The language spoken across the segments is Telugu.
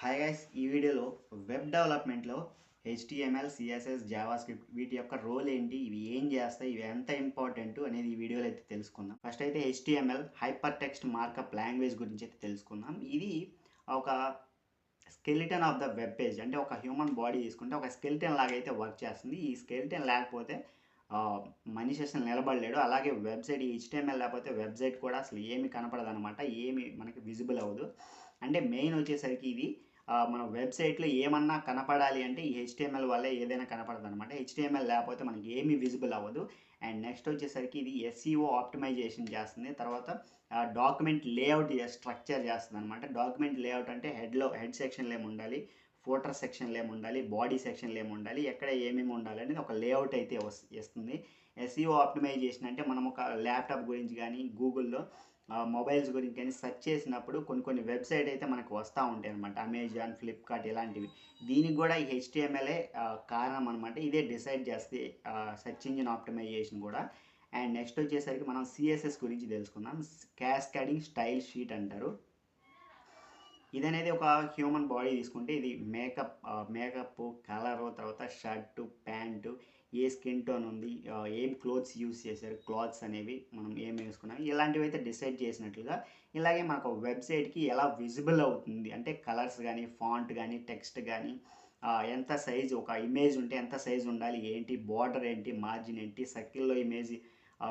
హాయ్ గైస్, ఈ వీడియోలో వెబ్ డెవలప్మెంట్లో హెచ్టిఎంఎల్, సిఎస్ఎస్, జావాస్క్రిప్ట్ వీటి యొక్క రోల్ ఏంటి, ఇవి ఏం చేస్తాయి, ఇవి ఎంత ఇంపార్టెంట్ అనేది ఈ వీడియోలో అయితే తెలుసుకుందాం. ఫస్ట్ అయితే HTML hyper text markup language గురించి అయితే తెలుసుకుందాం. ఇది ఒక skeleton of the web page, అంటే ఒక హ్యూమన్ బాడీ తీసుకుంటే ఒక స్కెలిటన్ లాగా అయితే వర్క్ చేస్తుంది. ఈ స్కెలిటన్ లేకపోతే మనిషి అసలు నిలబడలేడు. అలాగే వెబ్సైట్, ఈ హెచ్టిఎంఎల్ లేకపోతే వెబ్సైట్ కూడా అసలు ఏమి కనపడదు అనమాట, ఏమి మనకి విజిబుల్ అవ్వదు. అంటే మెయిన్ వచ్చేసరికి ఇది మన వెబ్సైట్లో ఏమన్నా కనపడాలి అంటే ఈ హెచ్టిఎంఎల్ వల్లే ఏదైనా కనపడదు అనమాట. హెచ్టిఎంఎల్ లేకపోతే మనకి ఏమీ విజిబుల్ అవ్వదు. అండ్ నెక్స్ట్ వచ్చేసరికి ఇది ఎస్ఈఓ ఆప్టిమైజేషన్ చేస్తుంది. తర్వాత డాక్యుమెంట్ లేఅవుట్ స్ట్రక్చర్ చేస్తుంది అనమాట. డాక్యుమెంట్ లేఅవుట్ అంటే హెడ్ సెక్షన్లో ఏమి ఉండాలి, ఫోటర్ సెక్షన్లో ఏమి ఉండాలి, బాడీ సెక్షన్లో ఏమి ఉండాలి, ఎక్కడ ఏమేమి ఉండాలి అనేది ఒక లేఅవుట్ అయితే ఇస్తుంది. ఎస్ఈఓ ఆప్టిమైజేషన్ అంటే మనం ఒక ల్యాప్టాప్ గురించి కానీ గూగుల్లో మొబైల్స్ గురించి కానీ సెర్చ్ చేసినప్పుడు కొన్ని వెబ్సైట్ అయితే మనకు వస్తూ ఉంటాయి అనమాట. అమెజాన్, ఫ్లిప్కార్ట్ ఇలాంటివి. దీనికి కూడా ఈ హెచ్టిఎంఎల్ఏ కారణం అనమాట. ఇదే డిసైడ్ చేస్తే సెర్చ్ ఇంజిన్ ఆప్టిమైజేషన్ కూడా. అండ్ నెక్స్ట్ వచ్చేసరికి మనం సిఎస్ఎస్ గురించి తెలుసుకుందాం. క్యాస్కేడింగ్ స్టైల్ షీట్ అంటారు. ఇదనేది ఒక హ్యూమన్ బాడీ తీసుకుంటే ఇది మేకప్, కలరు, తర్వాత షర్టు, ప్యాంటు, ఏ స్కిన్ టోన్ ఉంది, ఏం క్లోత్స్ యూస్ చేశారు, క్లాత్స్ అనేవి మనం ఏం వేసుకున్నాం, ఇలాంటివి అయితే డిసైడ్ చేసినట్లుగా. ఇలాగే మనకు వెబ్సైట్కి ఎలా విజిబుల్ అవుతుంది అంటే కలర్స్ కానీ, ఫాంట్ కానీ, టెక్స్ట్ కానీ, ఎంత సైజు, ఒక ఇమేజ్ ఉంటే ఎంత సైజు ఉండాలి, ఏంటి బార్డర్, ఏంటి మార్జిన్, ఏంటి సర్కిల్లో ఇమేజ్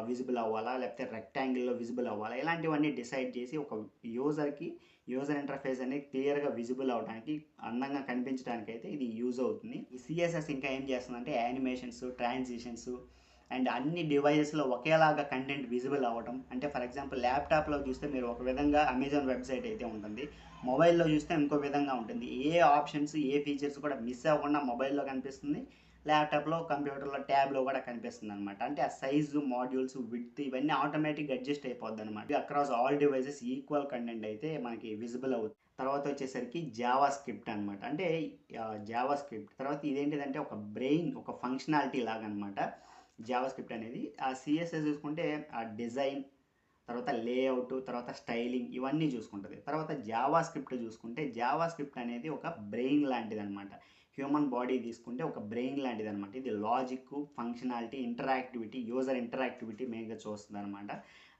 విజిబుల్ అవ్వాలా, లేకపోతే రెక్టాంగిల్లో విజిబుల్ అవ్వాలా, ఇలాంటివన్నీ డిసైడ్ చేసి ఒక యూజర్ ఇంటర్ఫేస్ అనేది క్లియర్గా విజిబుల్ అవడానికి, అందంగా కనిపించడానికి అయితే ఇది యూజ్ అవుతుంది. ఈ సిఎస్ఎస్ ఇంకా ఏం చేస్తుందంటే యానిమేషన్స్, ట్రాన్సిషన్స్ అండ్ అన్ని డివైజెస్లో ఒకేలాగా కంటెంట్ విజిబుల్ అవ్వడం. అంటే ఫర్ ఎగ్జాంపుల్ ల్యాప్టాప్లో చూస్తే మీరు ఒక విధంగా అమెజాన్ వెబ్సైట్ అయితే ఉంటుంది, మొబైల్లో చూస్తే ఇంకో విధంగా ఉంటుంది. ఏ ఆప్షన్స్, ఏ ఫీచర్స్ కూడా మిస్ అవ్వకుండా మొబైల్లో కనిపిస్తుంది, ల్యాప్టాప్లో, కంప్యూటర్లో, ట్యాబ్లో కూడా కనిపిస్తుంది అనమాట. అంటే ఆ సైజు, మాడ్యూల్స్, విడ్త్ ఇవన్నీ ఆటోమేటిక్గా అడ్జస్ట్ అయిపోద్ది అనమాట. Across all devices equal content అయితే మనకి విజిబుల్ అవుతుంది. తర్వాత వచ్చేసరికి జావా స్క్రిప్ట్ అనమాట. అంటే జావా స్క్రిప్ట్ తర్వాత ఇదేంటిదంటే ఒక బ్రెయిన్, ఒక ఫంక్షనాలిటీ లాగా అనమాట జావా స్క్రిప్ట్ అనేది. ఆ సిఎస్ఎస్ చూసుకుంటే ఆ డిజైన్, తర్వాత లేఅవుట్, తర్వాత స్టైలింగ్ ఇవన్నీ చూసుకుంటుంది. తర్వాత జావా స్క్రిప్ట్ చూసుకుంటే జావా స్క్రిప్ట్ అనేది ఒక బ్రెయిన్ లాంటిది అనమాట. హ్యూమన్ బాడీ తీసుకుంటే ఒక బ్రెయిన్ లాంటిది అనమాట. ఇది logic, functionality, interactivity, user interactivity మెయిన్గా చూస్తుంది అనమాట.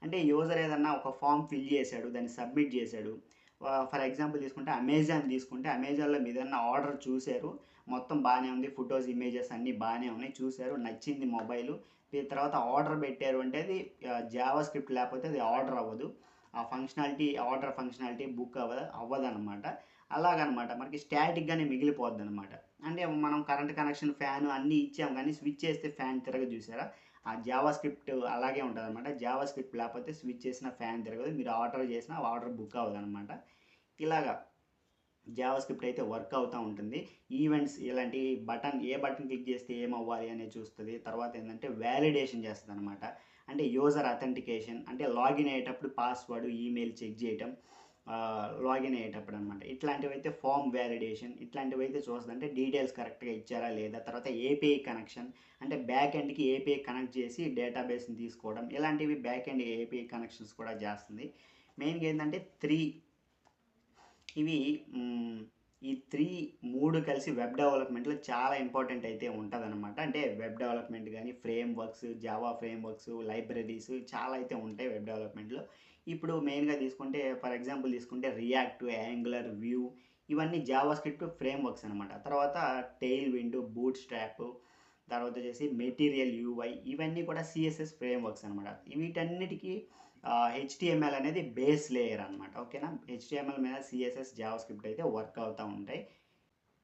అంటే యూజర్ ఏదన్నా ఒక ఫామ్ ఫిల్ చేశాడు, దాన్ని సబ్మిట్ చేశాడు. ఫర్ ఎగ్జాంపుల్ తీసుకుంటే అమెజాన్ తీసుకుంటే అమెజాన్లో మీద ఏదన్నా ఆర్డర్ చూశారు, మొత్తం బాగానే ఉంది, ఫొటోస్, ఇమేజెస్ అన్నీ బాగానే ఉన్నాయి, చూశారు, నచ్చింది మొబైలు, తర్వాత ఆర్డర్ పెట్టారు అంటే అది జావా స్క్రిప్ట్ లేకపోతే అది ఆర్డర్ అవ్వదు. ఆ ఫంక్షనాలిటీ, ఆర్డర్ ఫంక్షనాలిటీ బుక్ అవ్వదనమాట. అలాగనమాట మనకి స్టాటిక్గానే మిగిలిపోద్ది అనమాట. అంటే మనం కరెంట్ కనెక్షన్, ఫ్యాన్ అన్నీ ఇచ్చాం కానీ స్విచ్ చేస్తే ఫ్యాన్ తిరగ చూసారా, ఆ జావా స్క్రిప్ట్ అలాగే ఉంటుంది అనమాట. జావా స్క్రిప్ట్ లేకపోతే స్విచ్ చేసిన ఫ్యాన్ తిరగదు, మీరు ఆర్డర్ చేసిన ఆర్డర్ బుక్ అవ్వదు అనమాట. ఇలాగా జావా స్క్రిప్ట్ అయితే వర్క్ అవుతూ ఉంటుంది. ఈవెంట్స్, ఇలాంటి ఏ బటన్ క్లిక్ చేస్తే ఏమవ్వాలి అనేది చూస్తుంది. తర్వాత ఏంటంటే వ్యాలిడేషన్ చేస్తుంది అనమాట. అంటే యూజర్ అథెంటికేషన్, అంటే లాగిన్ అయ్యేటప్పుడు పాస్వర్డ్, ఈమెయిల్ చెక్ చేయటం, లాగిన్ అయ్యేటప్పుడు అనమాట. ఇట్లాంటివి అయితే ఫామ్ వ్యాలిడేషన్, ఇట్లాంటివి అయితే చూస్తుంది. అంటే డీటెయిల్స్ కరెక్ట్గా ఇచ్చారా లేదా. తర్వాత ఏపీఐ కనెక్షన్, అంటే బ్యాక్ ఎండ్కి ఏపీఐ కనెక్ట్ చేసి డేటాబేస్ని తీసుకోవడం, ఇలాంటివి బ్యాక్ ఎండ్ ఏపీఐ కనెక్షన్స్ కూడా చేస్తుంది. మెయిన్గా ఏంటంటే ఇవి ఈ మూడు కలిసి వెబ్ డెవలప్మెంట్లో చాలా ఇంపార్టెంట్ అయితే ఉంటుందన్నమాట. అంటే వెబ్ డెవలప్మెంట్ కానీ, frame works, Java frame works, libraries చాలా అయితే ఉంటాయి వెబ్ డెవలప్మెంట్లో. ఇప్పుడు మెయిన్గా తీసుకుంటే ఫర్ ఎగ్జాంపుల్ తీసుకుంటే రియాక్ట్, యాంగులర్, వ్యూ ఇవన్నీ జావా స్క్రిప్ట్ ఫ్రేమ్ వర్క్స్ అనమాట. తర్వాత టెయిల్ విండ్, బూట్ స్ట్రాప్, తర్వాత వచ్చేసి మెటీరియల్, యూఐ ఇవన్నీ కూడా సిఎస్ఎస్ ఫ్రేమ్ వర్క్స్ అనమాట. వీటన్నిటికీ హెచ్టిఎంఎల్ అనేది బేస్ లేయర్ అనమాట. ఓకేనా, హెచ్టిఎంఎల్ మీద సిఎస్ఎస్, జావా స్క్రిప్ట్ అయితే వర్క్ అవుతూ ఉంటాయి.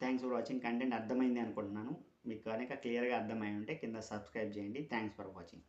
Thanks for watching. కంటెంట్ అర్థమైంది అనుకుంటున్నాను. మీకు కనుక క్లియర్గా అర్థమై ఉంటే కింద సబ్స్క్రైబ్ చేయండి. Thanks for watching.